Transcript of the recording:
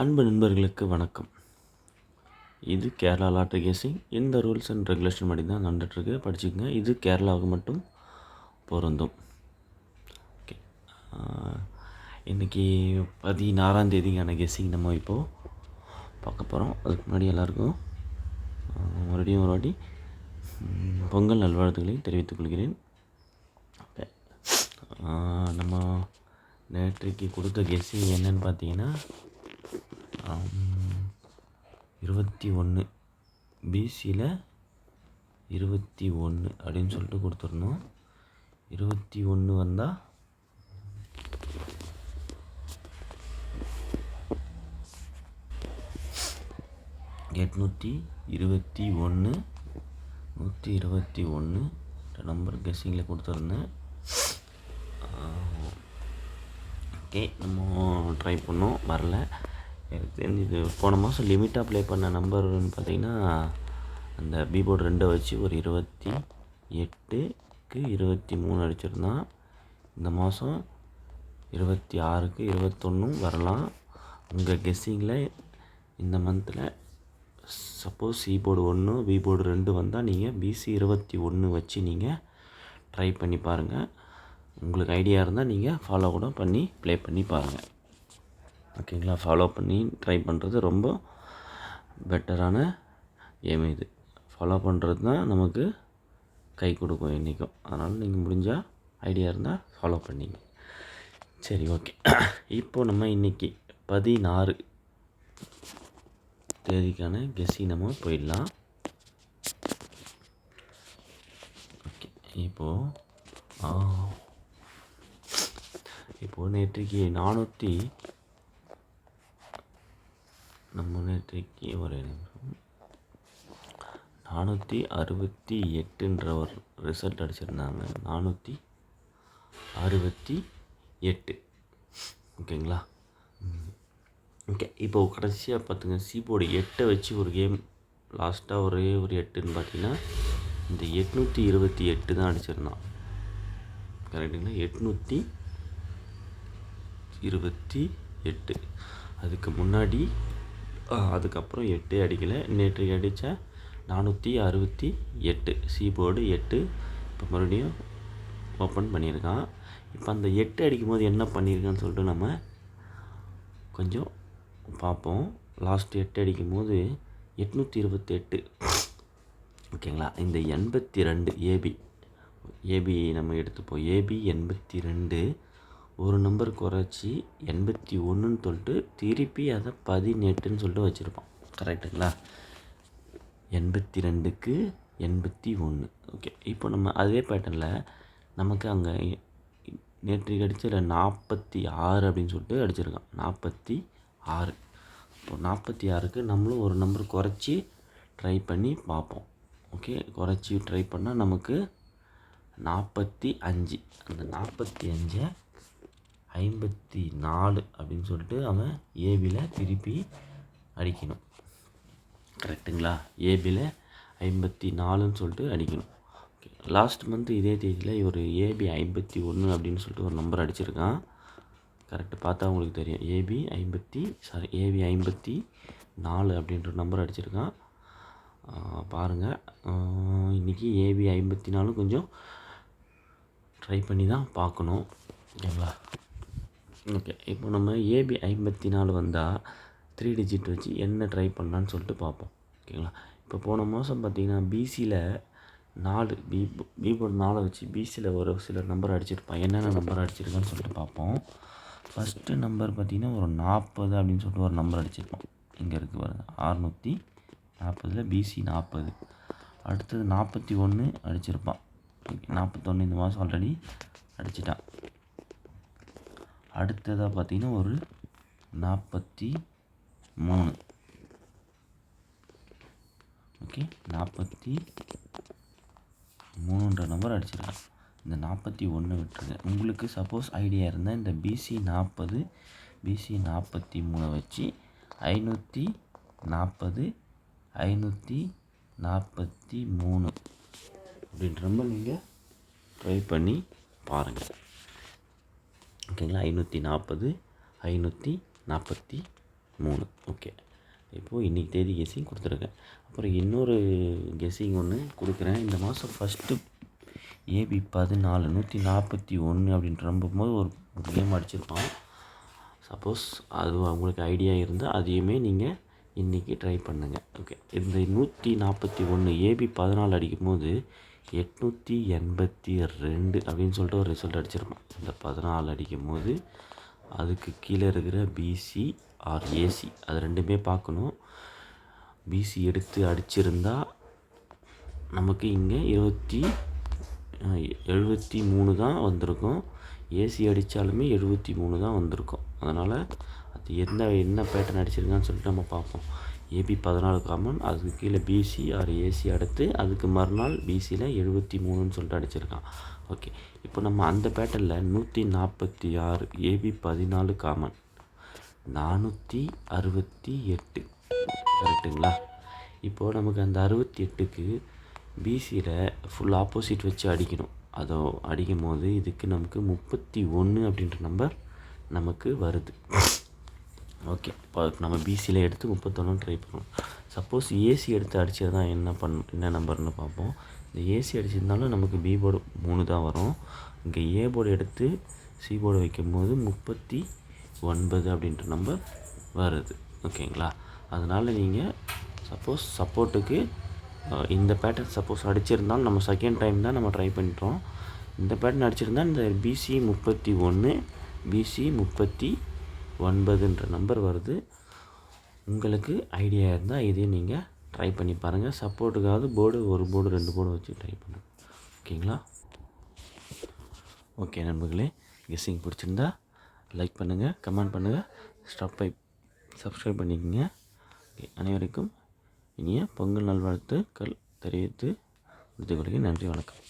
அன்பு நண்பர்களுக்கு வணக்கம். இது கேரளா லாட்டரி கேசிங். இந்த ரூல்ஸ் அண்ட் ரெகுலேஷன் படி தான் நடந்துகிட்ருக்கு. படிச்சுக்கங்க. இது கேரளாவுக்கு மட்டும் பொருந்தும். ஓகே, இன்றைக்கி 16ஆம் தேதிக்கான கெஸ்ஸிங் நம்ம இப்போது பார்க்க போகிறோம். அதுக்கு முன்னாடி எல்லாருக்கும் மறுபடியும் ஒரு வாட்டி பொங்கல் நல்வாழ்த்துக்களை தெரிவித்துக் கொள்கிறேன். ஓகே, நம்ம நேற்றைக்கு கொடுத்த கெஸ்ஸிங் என்னன்னு பார்த்தீங்கன்னா 21 பிசியில் 21 அப்படின்னு சொல்லிட்டு கொடுத்துருந்தோம். 21 வந்தால் எட்நூற்றி 121 நம்பர் கெஸ்ஸிங்கில் கொடுத்துருந்தேன். ஓகே, நம்ம ட்ரை பண்ணோம், வரல. எனக்கு தெரிஞ்சது போன மாதம் லிமிட்டாக ப்ளே பண்ண நம்பர்னு பார்த்திங்கன்னா அந்த பீபோர்டு 2 வச்சு ஒரு 28க்கு 23 அடிச்சிருந்தான். இந்த மாதம் 26க்கு 21 வரலாம். உங்கள் கெஸ்ஸிங்கில் இந்த மந்தில் suppose C board 1 B board 2 வந்தால் நீங்கள் பிசி 21 வச்சு நீங்கள் ட்ரை பண்ணி பாருங்கள். உங்களுக்கு ஐடியா இருந்தால் நீங்கள் ஃபாலோ கூட பண்ணி ப்ளே பண்ணி பாருங்கள். ஓகேங்களா? ஃபாலோ பண்ணி ட்ரை பண்ணுறது ரொம்ப பெட்டரான கேம். இது ஃபாலோ பண்ணுறது தான் நமக்கு கை கொடுக்கும் என்றைக்கும். அதனால் நீங்கள் முடிஞ்சால் ஐடியா இருந்தால் ஃபாலோ பண்ணிங்க. சரி, ஓகே. இப்போது நம்ம இன்றைக்கி 16 தேதிக்கான கெஸ்ஸிங் நம்ம போயிடலாம். ஓகே, இப்போது நேற்றைக்கு நேற்றைக்கு ஒரு 468 ஒரு ரிசல்ட் அடிச்சிருந்தாங்க. 468. ஓகேங்களா? ஓகே, இப்போது கடைசியாக பார்த்துங்க, சி போர்டு 8 வச்சு ஒரு கேம் லாஸ்ட்டாக ஒரே ஒரு 8ன்னு பார்த்தீங்கன்னா இந்த 828 தான் அடிச்சிருந்தான். கரெக்டுங்களா? 828. அதுக்கு முன்னாடி அதுக்கப்புறம் 8 அடிக்கலை. நேற்றைக்கு அடித்த 468 சி போர்டு 8 இப்போ மறுபடியும் ஓப்பன் பண்ணியிருக்கான். இப்போ அந்த 8 அடிக்கும் போது என்ன பண்ணியிருக்கான்னு சொல்லிட்டு நம்ம கொஞ்சம் பார்ப்போம். லாஸ்ட் 8 அடிக்கும் போது 828. ஓகேங்களா? இந்த 82 ஏபி நம்ம எடுத்துப்போம். ஏபி 82 ஒரு நம்பர் குறைச்சி 81ன்னு சொல்லிட்டு திருப்பி அதை 18ன்னு சொல்லிட்டு வச்சுருப்போம். கரெக்டுங்களா? 82க்கு 81. ஓகே, இப்போ நம்ம அதே பேட்டர்னில் நமக்கு அங்கே நேற்றைக்கு அடித்ததில் 46 அப்படின்னு சொல்லிட்டு அடிச்சிருக்கான். 46. இப்போ 46க்கு நம்மளும் ஒரு நம்பர் குறைச்சி ட்ரை பண்ணி பார்ப்போம். ஓகே, குறைச்சி ட்ரை பண்ணால் நமக்கு 45. அந்த 45 54 அப்படின்னு சொல்லிட்டு அவன் ஏபியில் திருப்பி அடிக்கணும். கரெக்டுங்களா? ஏபியில் 54ன்னு சொல்லிட்டு அடிக்கணும். ஓகே, லாஸ்ட் மந்த்து இதே தேதியில் இவர் ஏபி 51 அப்படின்னு சொல்லிட்டு ஒரு நம்பர் அடிச்சிருக்கான். கரெக்டு பார்த்தா உங்களுக்கு தெரியும். ஏபி 54 அப்படின்ற நம்பர் அடிச்சிருக்கான். பாருங்கள், இன்றைக்கி ஏபி 54 கொஞ்சம் ட்ரை பண்ணி தான் பார்க்கணும். ஓகேங்களா? ஓகே, இப்போ நம்ம ஏபி 54 வந்தால் 3 டிஜிட் வச்சு என்ன ட்ரை பண்ணலான்னு சொல்லிட்டு பார்ப்போம். ஓகேங்களா? இப்போ போன மாதம் பார்த்திங்கன்னா பிசியில் 4 பீபோர்டு 4 வச்சு பிசியில் ஒரு சில நம்பர் அடிச்சிருப்பான். என்னென்ன நம்பர் அடிச்சிருக்கான்னு சொல்லிட்டு பார்ப்போம். ஃபஸ்ட்டு நம்பர் பார்த்திங்கன்னா ஒரு 40 அப்படின்னு சொல்லிட்டு ஒரு நம்பர் அடிச்சிருப்போம். இங்கே இருக்குது பாருங்கள், 640 பிசி 40. அடுத்தது 41 அடிச்சிருப்பான். ஓகே, 41 இந்த மாதம் ஆல்ரெடி அடிச்சிட்டான். அடுத்ததாக பார்த்திங்கன்னா ஒரு 43. ஓகே, 43ன்ற நம்பர் அடிச்சிருக்கேன். இந்த 41 விட்டுருங்க. உங்களுக்கு சப்போஸ் ஐடியா இருந்தால் இந்த பிசி 40 பிசி 43 வச்சு 540 543 அப்படின்ற நம்பர் நீங்கள் ட்ரை பண்ணி பாருங்கள். ஓகேங்களா? 540 543 3. ஓகே. இப்போது இன்றைக்கி தேதி கெஸ்ஸிங் கொடுத்துருக்கேன். அப்புறம் இன்னொரு கெஸ்ஸிங் ஒன்று கொடுக்குறேன். இந்த மாதம் ஃபஸ்ட்டு ஏபி 14 141 அப்படின்ட்டு நம்பும்போது ஒரு கேம் அடிச்சிருப்பான். சப்போஸ் அது உங்களுக்கு ஐடியா இருந்தால் அதையுமே நீங்கள் இன்றைக்கி ட்ரை பண்ணுங்கள். ஓகே. இந்த 141 ஏபி 14 அடிக்கும்போது 882 அப்படின்னு சொல்லிட்டு ஒரு ரிசல்ட் அடிச்சிருப்பான். இந்த 14 அடிக்கும்போது அதுக்கு கீழே இருக்கிற பிசி ஆர் ஏசி அது ரெண்டுமே பார்க்கணும். பிசி எடுத்து அடிச்சிருந்தா நமக்கு இங்கே 73 தான் வந்திருக்கும். ஏசி அடித்தாலுமே 73 தான் வந்திருக்கும். அதனால் அது என்ன பேட்டர்ன் அடிச்சிருக்கான்னு சொல்லிட்டு நம்ம பார்ப்போம். ஏபி 14 காமன், அதுக்கு கீழே பிசி ஆர் ஏசி அடுத்து அதுக்கு மறுநாள் பிசியில் 73ன்னு சொல்லிட்டு அடிச்சிருக்கான். ஓகே. இப்போ நம்ம அந்த பேட்டர்னில் 146 ஏபி 14 காமன் 468 கரெக்டுங்களா? இப்போது நமக்கு அந்த 68க்கு பிசியில் ஃபுல் ஆப்போசிட் வச்சு அடிக்கணும். அதை அடிக்கும் போது இதுக்கு நமக்கு 31 அப்படின்ற நம்பர் நமக்கு வருது. ஓகே. இப்போ நம்ம பிசியில் எடுத்து 31 ட்ரை பண்ணுவோம். சப்போஸ் ஏசி எடுத்து அடித்தது தான் என்ன நம்பர்னு பார்ப்போம். இந்த ஏசி அடிச்சிருந்தாலும் நமக்கு பி போர்டு 3 தான் வரும். இங்கே ஏ போர்டு எடுத்து சி போர்டு வைக்கும்போது 39 அப்படின்ற நம்பர் வருது. ஓகேங்களா? அதனால் நீங்கள் சப்போஸ் சப்போர்ட்டுக்கு இந்த பேட்டர்ன் சப்போஸ் அடிச்சிருந்தாலும் நம்ம செகண்ட் டைம் தான் நம்ம ட்ரை பண்ணிட்டோம். இந்த பேட்டர்ன் அடிச்சிருந்தால் இந்த பிசி 31 பிசி 39ன்ற நம்பர் வருது. உங்களுக்கு ஐடியா இருந்தால் இதையும் நீங்கள் ட்ரை பண்ணி பாருங்கள். சப்போர்ட்டுக்காவது ஒரு போர்டு 2 போர்டு வச்சு ட்ரை பண்ணுங்கள். ஓகேங்களா? ஓகே நண்பர்களே, கெஸ்ஸிங் பிடிச்சிருந்தா லைக் பண்ணுங்கள், கமெண்ட் பண்ணுங்கள், சப்ஸ்கிரைப் பண்ணிக்கோங்க. ஓகே. அனைவருக்கும் இனிய பொங்கல் நல்வாழ்த்துக்கள் தெரிவித்து முடித்துக் கொள்கிறேன். நன்றி, வணக்கம்.